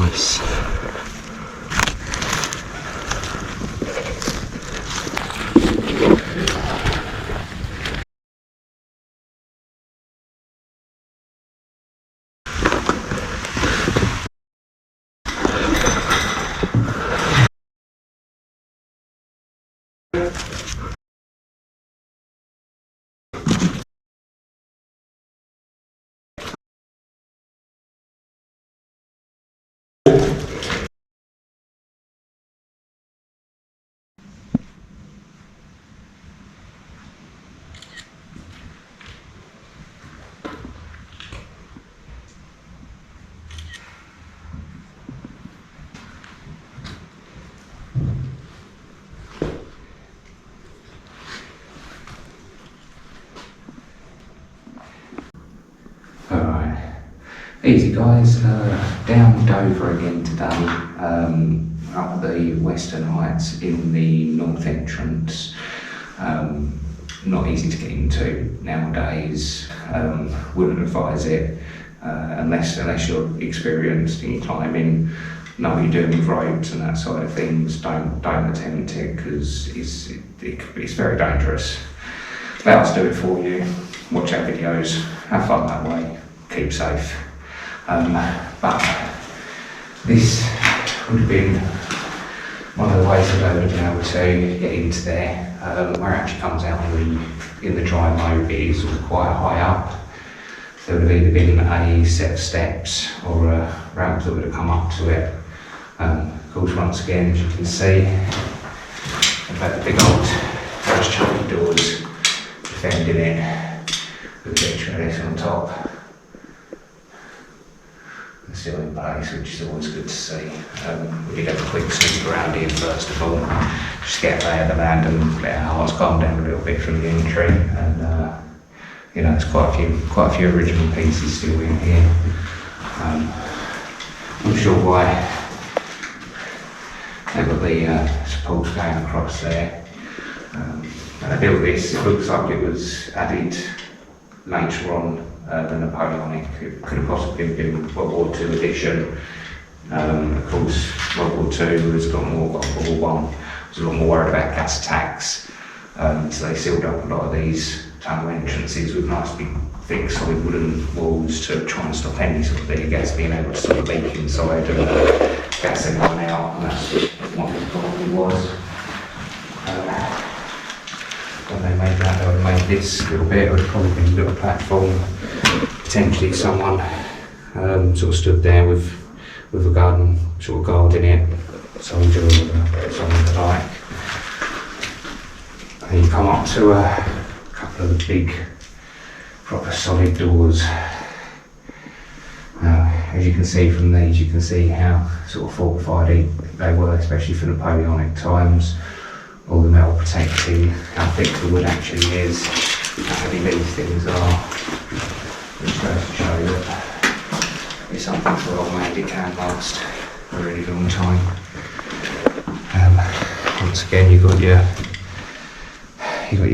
nice. Alright, easy guys, down Dover again today, up the Western Heights in the north entrance. Not easy to get into nowadays, wouldn't advise it unless you're experienced in climbing, know what you're doing with ropes and that side of things. Don't attempt it because it's very dangerous. Let us do it for you, watch our videos, have fun that way, keep safe. But this would have been one of the ways that I would have been able to get into there. Where it actually comes out in the dry mode, it is quite high up. There would have either been a set of steps or a ramp that would have come up to it. Of course, once again, as you can see, we've had the big old first chunky doors defending it with a bit of trellis on top. And still in place, which is always good to see. We did have a quick sneak around here first of all, just get a lay of the land and let our hearts calm down a little bit from the entry. And you know, there's quite a few original pieces still in here. Not sure why they've got the supports going across there. When I built this, it looks like it was added later on the Napoleonic. It could have possibly been World War II edition. Of course, World War II was a lot more, World War I was a lot more worried about gas attacks. So they sealed up a lot of these tunnel entrances with nice big thick solid wooden walls to try and stop any sort of air gas being able to sort of leak inside and gas anyone out, and that's what it probably was. When they made that, they would have made this little bit, it would have probably been a little platform. Potentially someone sort of stood there with a garden, sort of guarding it, soldier or something like. And you come up to a couple of the big, proper solid doors. As you can see from these, you can see how sort of fortified they were, especially for Napoleonic times. All the metal protecting, how thick the wood actually is, how heavy these things are, which goes to show that it's something so well made it can last a really long time. Once again, you've got your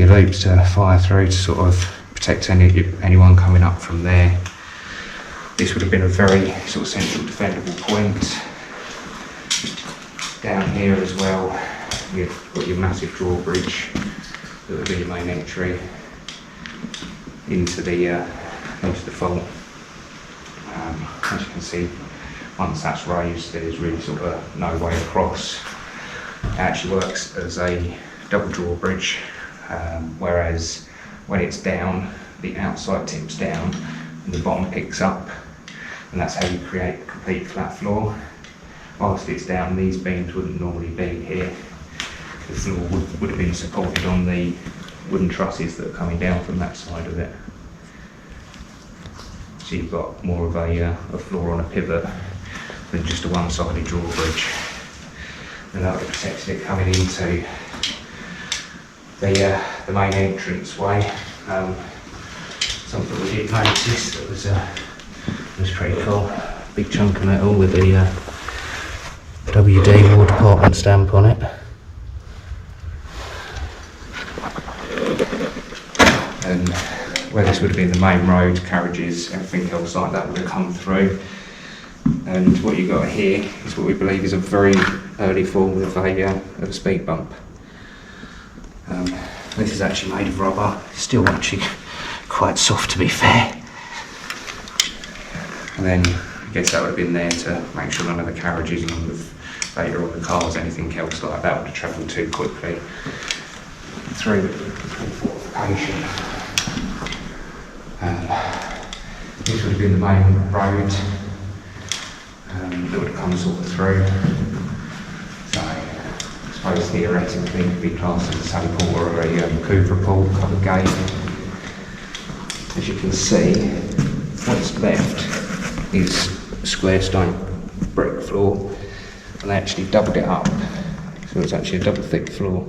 loops to fire through to sort of protect anyone coming up from there. This would have been a very sort of central defendable point. Down here as well, you've got your massive drawbridge that would be your main entry into the fault. As you can see, once that's raised, there's really sort of no way across. It actually works as a double drawbridge, whereas when it's down, the outside tips down and the bottom picks up, and that's how you create a complete flat floor. Whilst it's down, these beams wouldn't normally be here. The floor would have been supported on the wooden trusses that are coming down from that side of it. So you've got more of a floor on a pivot than just a one-sided drawbridge. And that would have protected it coming into the main entrance way. Something we did notice that was pretty cool. Big chunk of metal with the WD War Department stamp on it. And where this would have been the main road, carriages, everything else like that would have come through. And what you've got here is what we believe is a very early form of a speed bump. This is actually made of rubber, still actually quite soft to be fair. And then I guess that would have been there to make sure none of the carriages, none of later on the cars, anything else like that would have travelled too quickly through the fortification. This would have been the main road that would have come sort of through. So I suppose theoretically it could be classed as a sally port or a couvre port, covered gate. As you can see, what's left is a square stone brick floor, and they actually doubled it up, so it's actually a double thick floor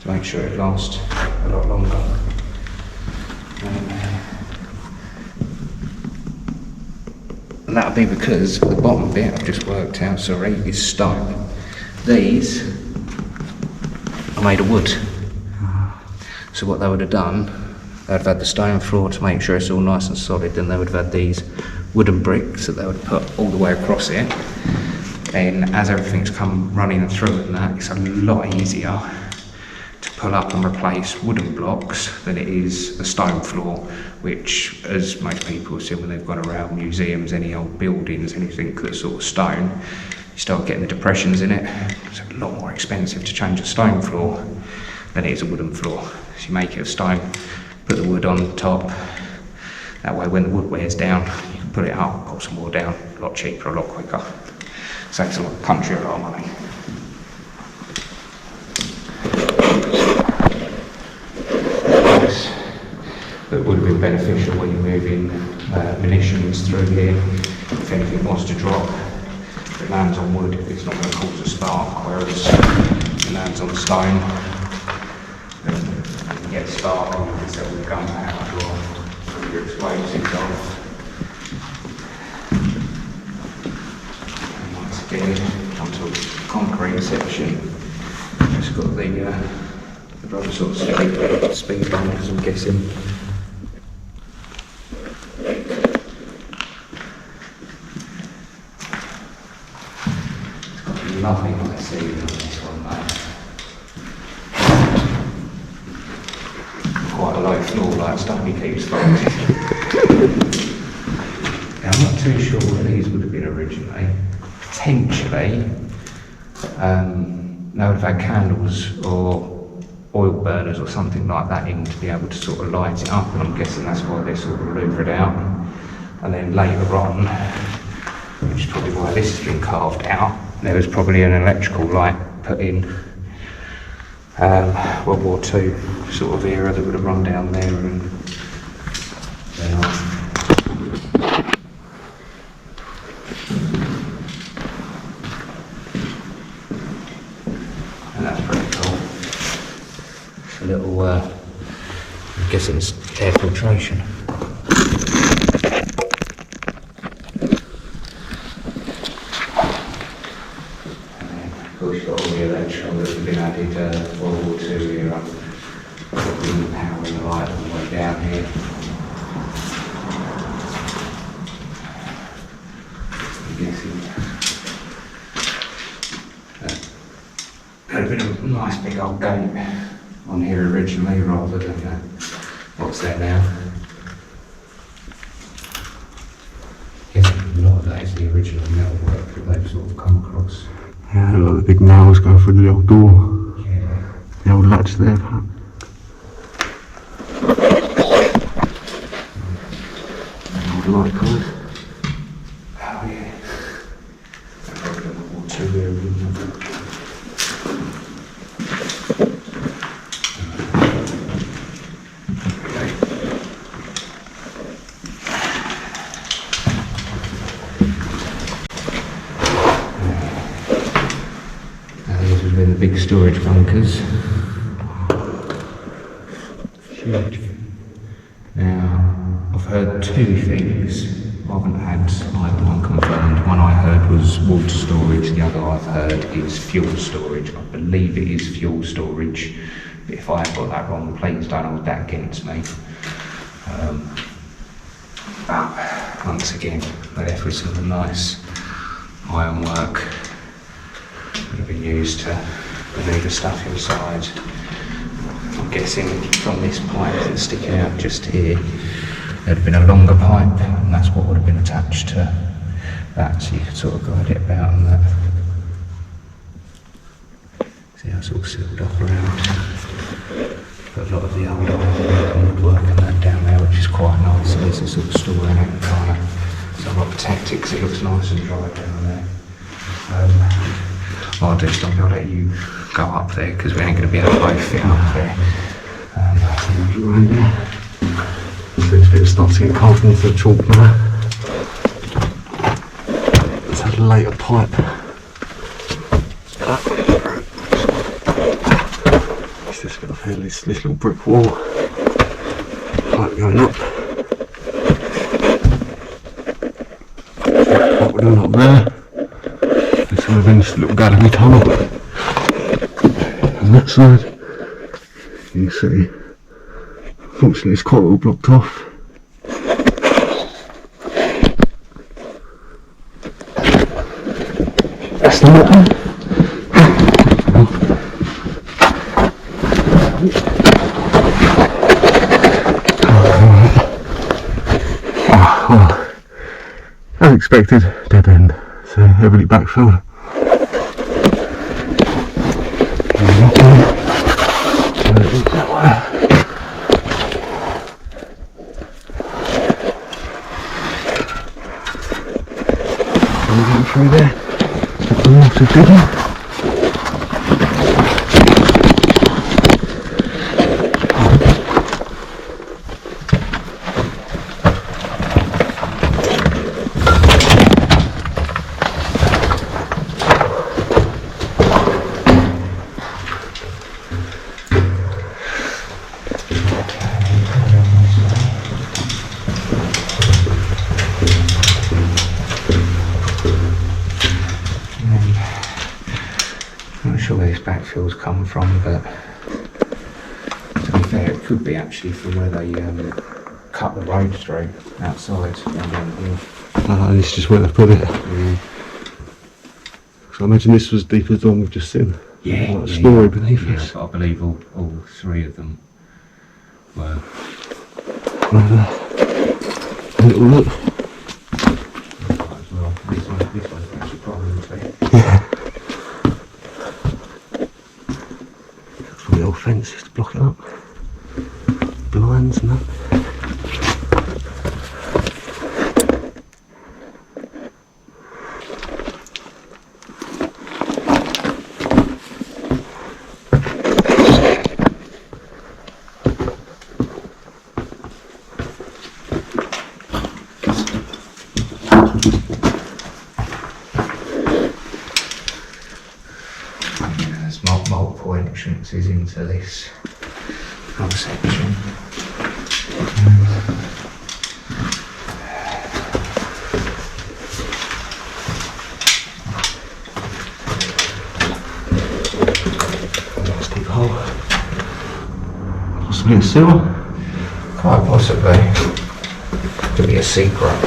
to make sure it lasts a lot longer. And that would be because the bottom bit I've just worked out, sorry, is stone. These are made of wood. So what they would have done, they'd have had the stone floor to make sure it's all nice and solid, then they would have had these wooden bricks that they would put all the way across it. Then as everything's come running through and that, it's a lot easier to pull up and replace wooden blocks than it is a stone floor, which, as most people see when they've gone around museums, any old buildings, anything that's sort of stone, you start getting the depressions in it. It's a lot more expensive to change a stone floor than it is a wooden floor. So you make it of stone, put the wood on top, that way when the wood wears down, you can put it up, put some more down, a lot cheaper, a lot quicker. Saves the country a lot of money. That would have been beneficial when you're moving munitions through here. If anything was to drop, if it lands on wood, it's not going to cause a spark, whereas if it lands on stone, then you can get a spark and you can set all the gunpowder or your explosives off. And once again, onto the concrete section, it's got the rubber sort of speed bumpers, I'm guessing. Nothing I see on this one, mate. Quite a low floor, like stuff he keeps throwing. Now, I'm not too sure what these would have been originally. Potentially, they would have had candles or oil burners or something like that in to be able to sort of light it up, and I'm guessing that's why they're sort of louvered out. And then later on, which is probably why this has been carved out, there was probably an electrical light put in World War II sort of era that would have run down there and that's pretty cool. It's a little, I'm guessing it's air filtration. Got all the electrical that have been added World War II era, putting the power and the light all the way down here. I'm guessing there'd have been a nice big old gate on here originally rather than what's there now. A lot of that is the original metalwork that they've sort of come across. Yeah, like the big nails going through the old door. Yeah. The old latch there. Old light colours. Oh yeah. Probably World War II era, wouldn't it? The big storage bunkers. Huge. Now, I've heard two things. I haven't had either one confirmed. One I heard was water storage, the other I've heard is fuel storage. I believe it is fuel storage, but if I have got that wrong, please don't hold that against me. But once again, where there was some nice ironwork that have been used to remove the stuff inside. I'm guessing from this pipe that's sticking out just here, there'd have been a longer pipe, and that's what would have been attached to that, so you could sort of guide it about on that. See how it's all sealed up around. Got a lot of the old ironwork and woodwork and that down there, which is quite nice. So there's this sort of storing it and trying to sort of protect it because it looks nice and dry down there. What I'll do is I'll let you go up there because we ain't going to be able to both fit up there. Right there. So it's a bit of starting to get carved into the chalk now. Let's have a later pipe. It's just got a this little brick wall. Pipe going up. What we're doing up there. This will have been just a little gallery tunnel. On that side, you can see, unfortunately it's quite all blocked off. That's the bottom. As expected, dead end, so heavily backfilled. Through there, the water digging. Backfills come from, but to be fair, it could be actually from where they cut the road through outside. And this is just where they put it. Yeah. So I imagine this was deeper than the one we've just seen. Yeah, like a story beneath us. But I believe all three of them were. A little look. This one's actually probably. Yeah. The old fences to block it up, blinds and that. Multiple entrances into this whole section. Nice deep hole. Possibly a sewer? Quite possibly. Could be a secret.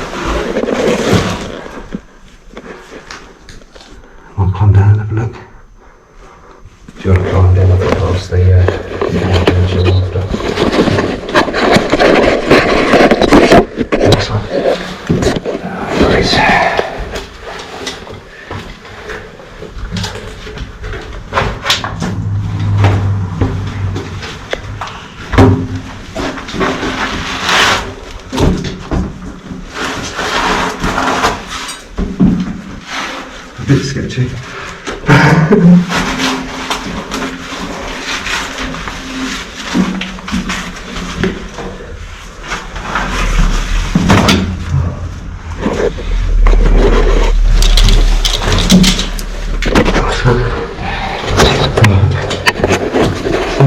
I'll climb down and have a look. Do you want to climb down up past the engine after? This one. Nice. A bit sketchy.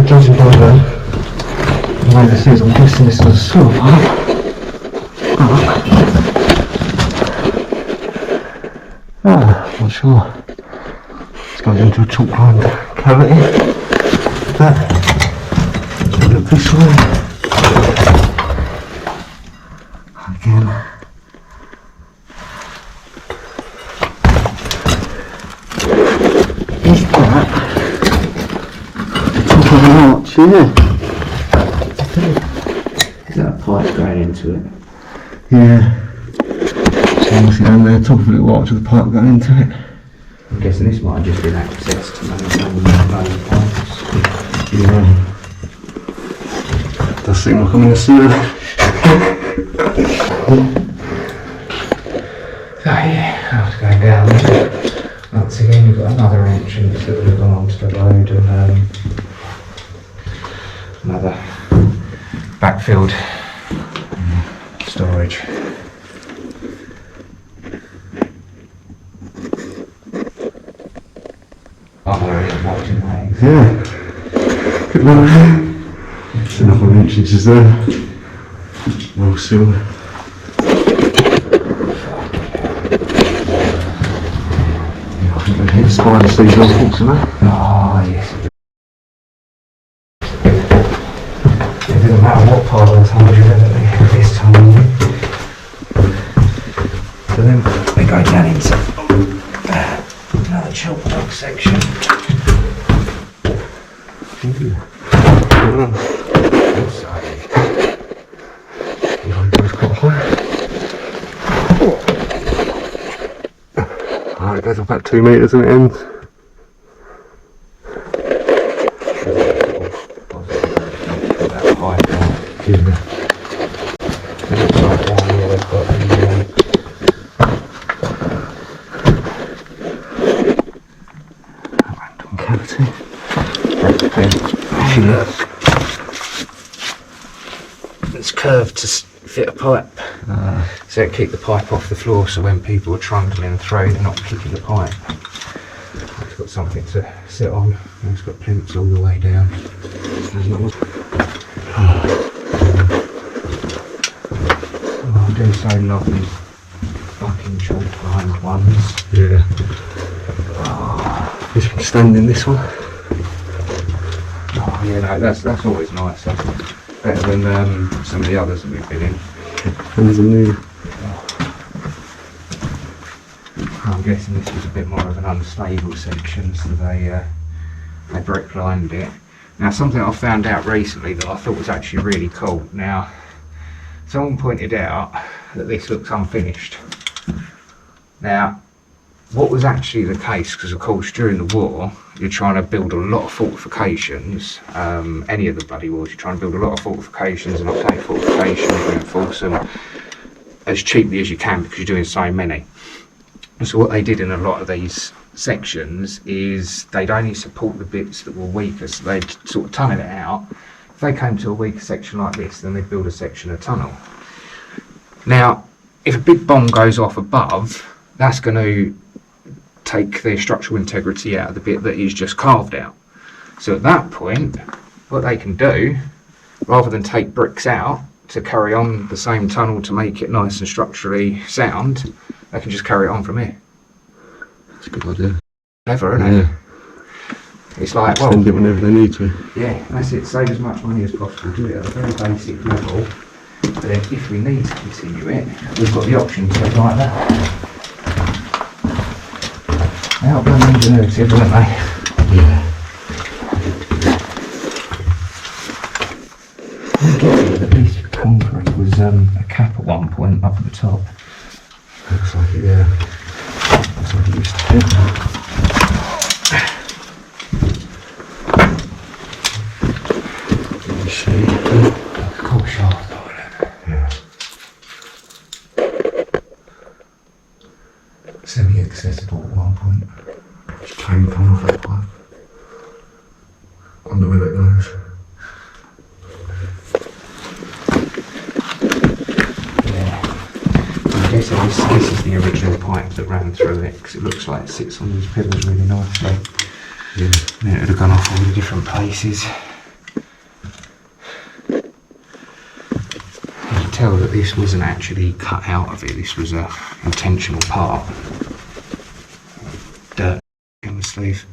Judging by the way this is, I'm guessing this is a sewer pipe. Not sure. It's going into a chalk lined cavity. Look this way. Again, Yeah. Is that a pipe going into it? Yeah. So obviously down there, top of it, watch with the pipe going into it. I'm guessing this might have just been access to main pipes. Yeah. Does seem like I'm in a sewer. So yeah, I was going down there. Once again, you've got another entrance that would have gone onto the road and another backfilled storage. Watching that. Yeah. Good one. There's another entrance is there. Well sealed. Yeah, I think they hit spider seeds unfortunately. Oh yes. It doesn't matter what part of the tunnel you're in this tunnel. So then we go down into another chalk block section. Alright, it goes up about 2 metres and it ends. That pipe down. It looks like down here they've got the random cavity. It's curved to fit a pipe, so it keep the pipe off the floor. So when people are trundling through, they're not kicking the pipe. It's got something to sit on. And it's got plinths all the way down. Oh, I do so love these fucking chalk lined ones. Yeah. You can stand in this one. Oh yeah, no, that's always nice. That's better than some of the others that we've been in. And there's a new. I'm guessing this was a bit more of an unstable section, so they brick lined it. Now, something I found out recently that I thought was actually really cool. Now, someone pointed out that this looks unfinished. Now, what was actually the case, because of course during the war you're trying to build a lot of fortifications, any of the bloody wars, you're trying to build a lot of fortifications and obtain fortifications and enforce them as cheaply as you can because you're doing so many. And so what they did in a lot of these sections is they'd only support the bits that were weaker, so they'd sort of tunnel it out. If they came to a weaker section like this, then they'd build a section of tunnel. Now, if a big bomb goes off above, that's going to take the structural integrity out of the bit that is just carved out. So at that point, what they can do, rather than take bricks out to carry on the same tunnel to make it nice and structurally sound, they can just carry it on from here. That's a good idea. Clever, isn't it? It's like, well, extend it whenever they need to. yeah, that's it. Save as much money as possible. Do it at a very basic level. But then if we need to continue it, we've got the option to go like that. Now, bloody ingenuity, weren't they? Yeah. I get that this concrete was a cap at one point up at the top. Looks like it, yeah. Looks like it used to be. Can you see? Cool shaft. Yeah. Semi-accessible at one point. Just came coming off that pipe. Wonder where that goes. Okay, so this is the original pipe that ran through it, because it looks like it sits on these pillars really nicely. Yeah. Then it would have gone off all the different places. You can tell that this wasn't actually cut out of it, this was a intentional part. Dirt in the sleeve.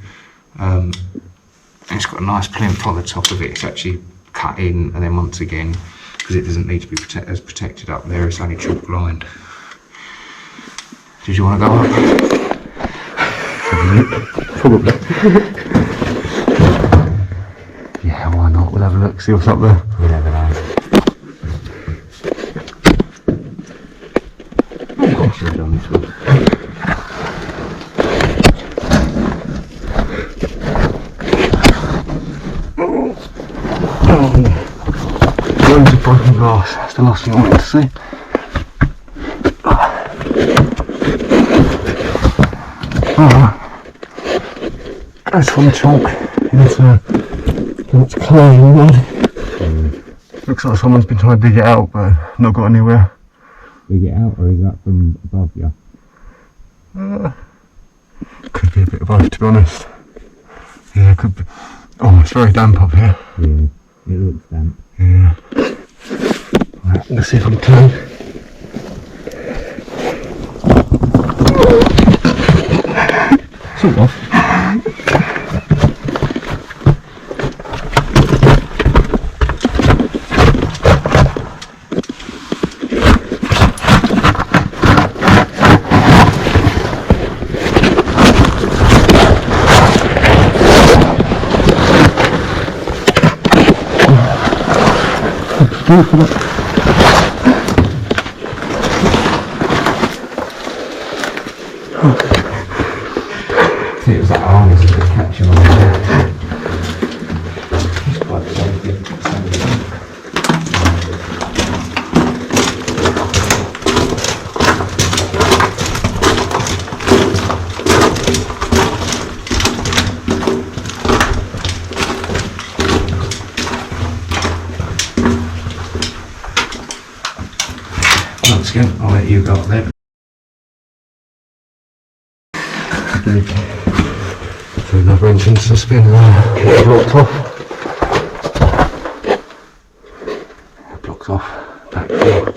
It's got a nice plinth on the top of it, it's actually cut in, and then once again, because it doesn't need to be as protected up there, it's only chalk lined. Did you want to go up? Probably. Yeah, why not? a look, see what's up there. You never know. I should have done this one. Loads of broken glass, that's the last thing I wanted to see. That's from chalk into clay and mud. Looks like someone's been trying to dig it out but not got anywhere. Dig it out, or is that from above you? Could be a bit of both, to be honest. Yeah, it could be. Oh, it's very damp up here. Yeah, it looks damp. Yeah. Right, let's see if I can turn. Sort of. See, it was that harness that was catching on there. It's quite delicate. Once again, I'll let you go up there. So another entrance that's been blocked off. Blocked off. Backfill.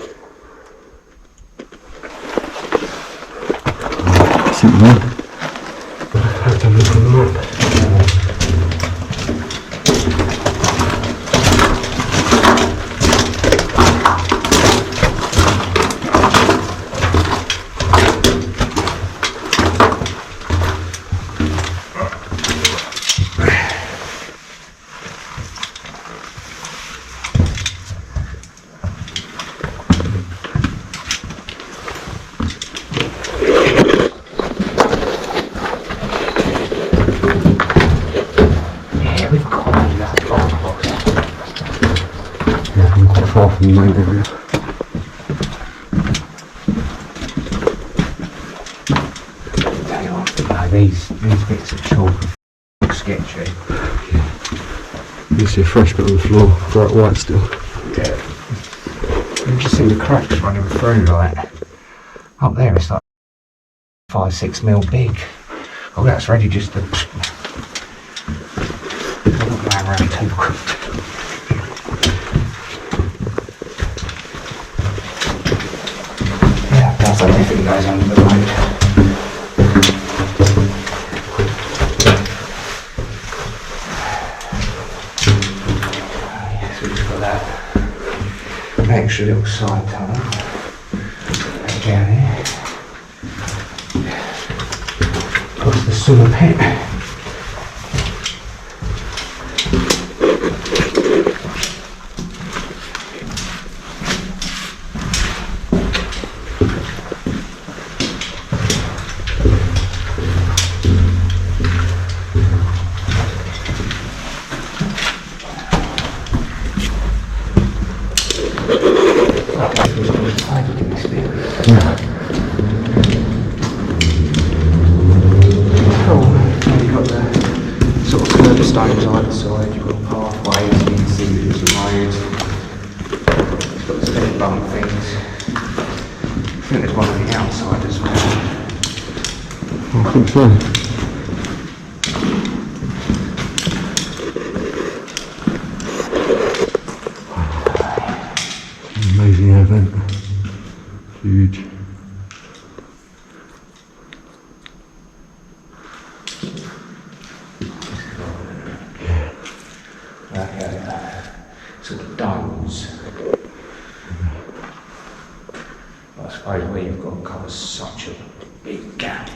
Citadel. Have a look on the map. Far from the main area. Tell you what, no, these bits of chalk are sketchy. You see a fresh bit on the floor, bright white still. Yeah. You just see the cracks running through, like up there. It's like 5-6 mil big. Oh, that's ready just to. I'm not going around too quick. So everything goes under the road. So we've got that an extra little side tunnel down here. Across the sewer pit. Stones either side, you've got pathways, you can see there's a road. It's got the speed bump things. I think there's one on the outside as well. I think so. Amazing event. Huge. Sort of domes. I suppose where you've got to cover such a big gap.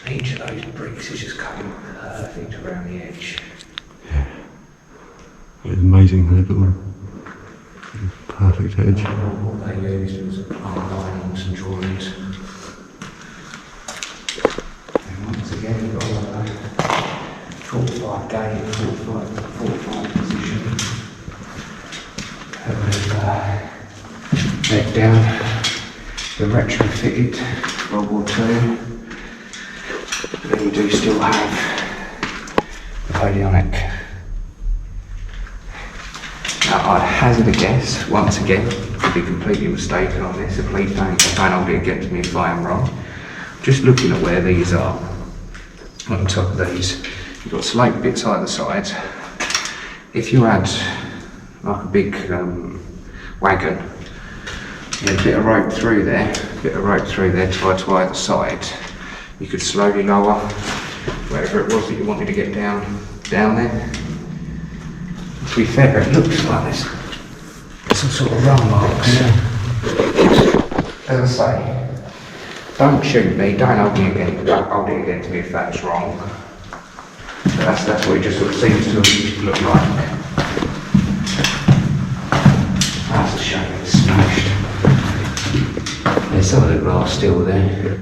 Each of those bricks is just cutting perfect around the edge. It's amazing, they've got one. Perfect edge. What they used was outline on some drawings. And once again, you've got a fortified gate, fortified position. Bed down, the retrofitted World War II. Then you do still have Napoleonic. Now I'd hazard a guess, once again, could be completely mistaken on this, so please don't hold it against me if I am wrong. Just looking at where these are, on top of these, you've got slate bits either side. If you had like a big wagon, you had a bit of rope through there, tied to either side, you could slowly lower whatever it was that you wanted to get down there. To be fair, it looks like there's some sort of run marks. As I say, don't shoot me, don't hold it against me if that's wrong. But that's what it just sort of seems to look like. That's a shame, it's smashed. There's some of the glass still there.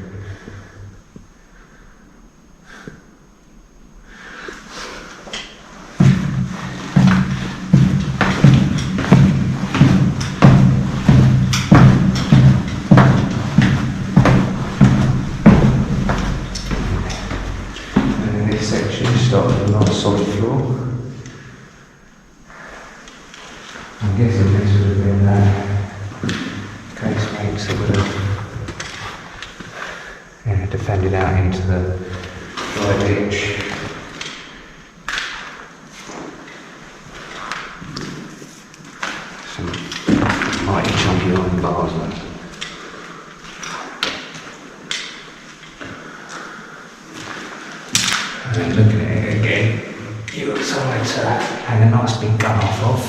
Solid floor. I'm guessing this would have been casemates that would have defended out into the dry ditch. Some mighty chunky iron bars there. And then looking at it again, you've got somewhere to hang a nice big gun off of.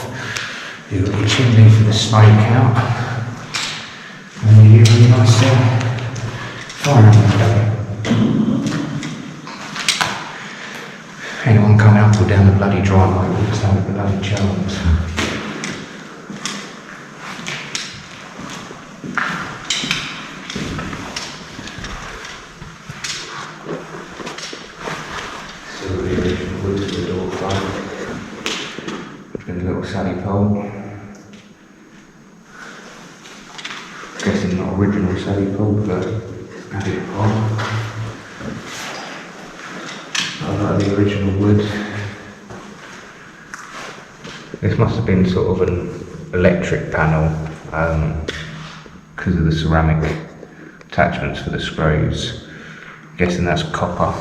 You've got your chimney for the smoke out. And then you've got your nice firing window. Anyone coming up or down the bloody driveway will just have a bloody chance. Sally pole. Guessing not original Sally pole, but added pole. I like the original wood. This must have been sort of an electric panel because of the ceramic attachments for the screws. Guessing that's copper.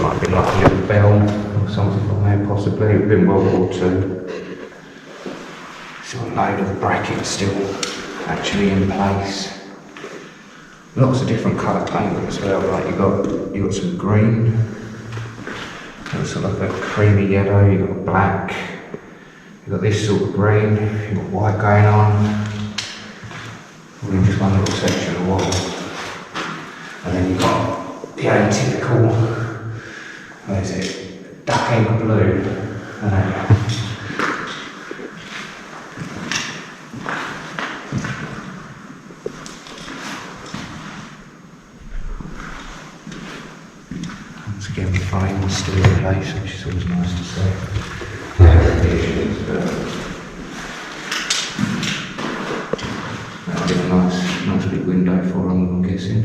Might be like a little bell or something from there, possibly. It would have been World War II. Still a load of brackets still actually in place. Lots of different colour paint as well. Like you got some green, looks sort of like a creamy yellow. You got black. You got this sort of green. You got white going on. All in just one little section of wall. And then you got the atypical. What is it? Duck egg blue. Once again, the frame is still in place, which is always nice to see. That'll be a nice big window for them, I'm guessing.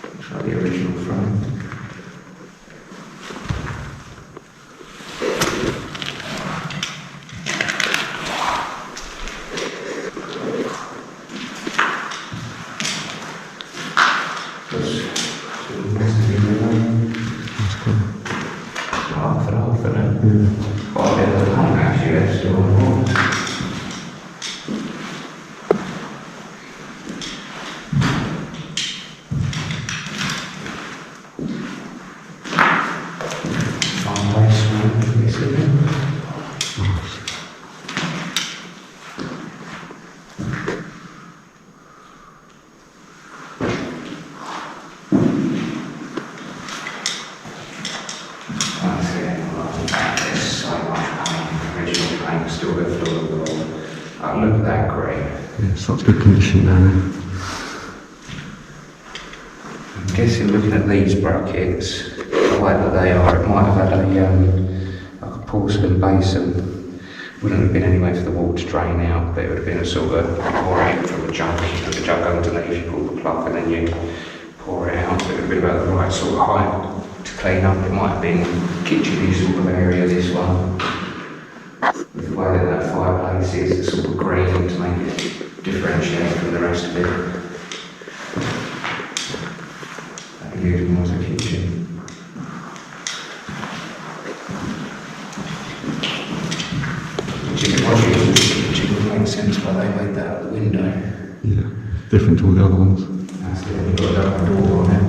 Looks like the original frame. such good condition down there. I'm guessing looking at these brackets, the way that they are, it might have had a like a porcelain basin. Wouldn't have been anywhere for the water to drain out, but it would have been a sort of pour it out from a jug. You put the jug underneath, you pull the plug, and then you pour it out. So it would have been about the right sort of height to clean up. It might have been kitcheny sort of area, this one. With the way that fireplace is, the sort of green to make it differentiate from the rest of it. That usually was a kitchen. Which is what you kitchen would make sense why they made that out the window. Yeah, different to all the other ones. That's it, you've got another door on it.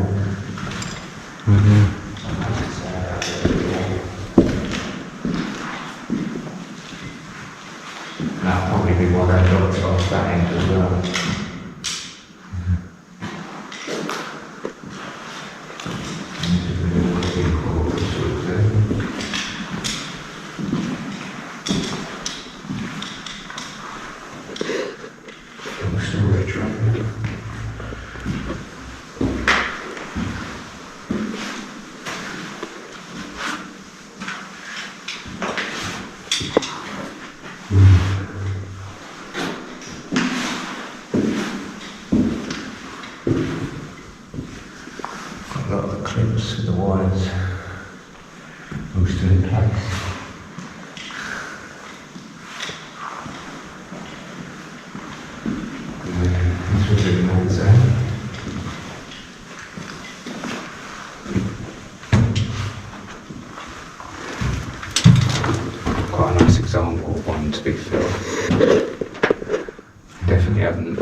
Right there. That'll probably be why they got it off that end as well. Storage right there. Got a lot of the clips and the wires all still in place. That's what it means there. Quite a nice example of one to be filled. Definitely haven't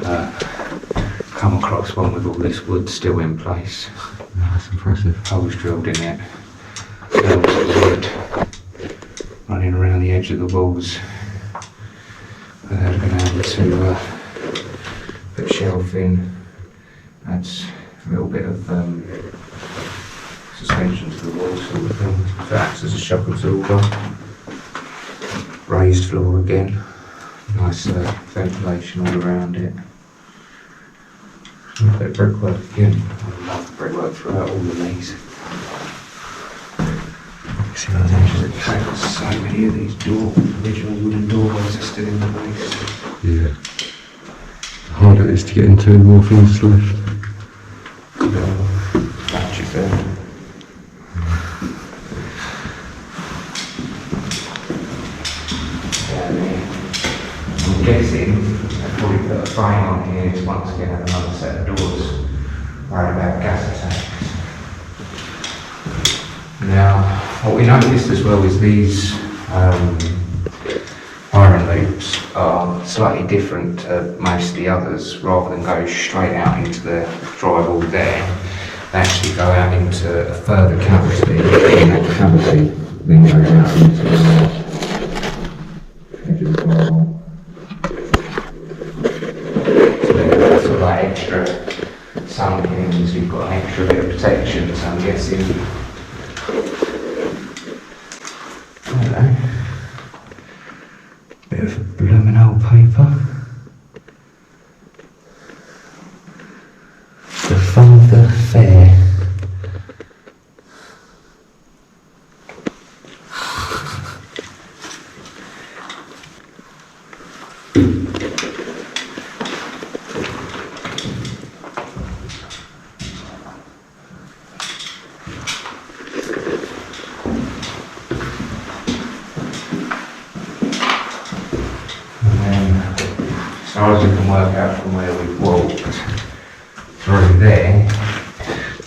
come across one with all this wood still in place. Yeah, that's impressive. Holes drilled in it. Loads of wood running around the edge of the walls. They've been able to put shelving. Adds a little bit of suspension to the wall sort of thing. So acts as a shock absorber. Raised floor again. Nice ventilation all around it. A bit of brickwork again. I love the brickwork throughout all of these. See those edges of the paint. So many of these original wooden doorways are still in the place. Yeah. The harder it is to get into, the more things are left. Batches there. I'm guessing they'll probably put a frame on here to once again have another set of doors. Worried about gas attacks. Now, what we noticed as well is these iron loops are slightly different to most of the others. Rather than go straight out into the drywall there, they actually go out into a further cavity, and that cavity then goes out into the edge of the drywall. So there's sort of like extra sunkings, you've got an extra bit of protection, so I'm guessing. Hello. Bit of blooming old paper. The Father Fair. As far as we can work out from where we've walked through there,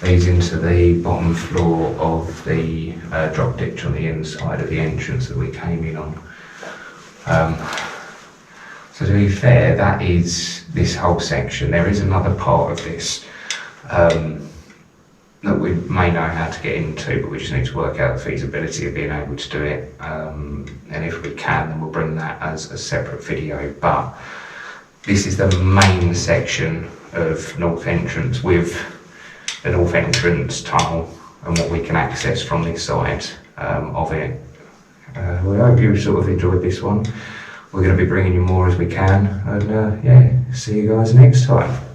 leads into the bottom floor of the drop ditch on the inside of the entrance that we came in on. So to be fair, that is this whole section. There is another part of this that we may know how to get into, but we just need to work out the feasibility of being able to do it. And if we can, then we'll bring that as a separate video. But this is the main section of North Entrance with the North Entrance tunnel and what we can access from this side of it. Well, I hope you sort of enjoyed this one. We're going to be bringing you more as we can, and yeah, See you guys next time.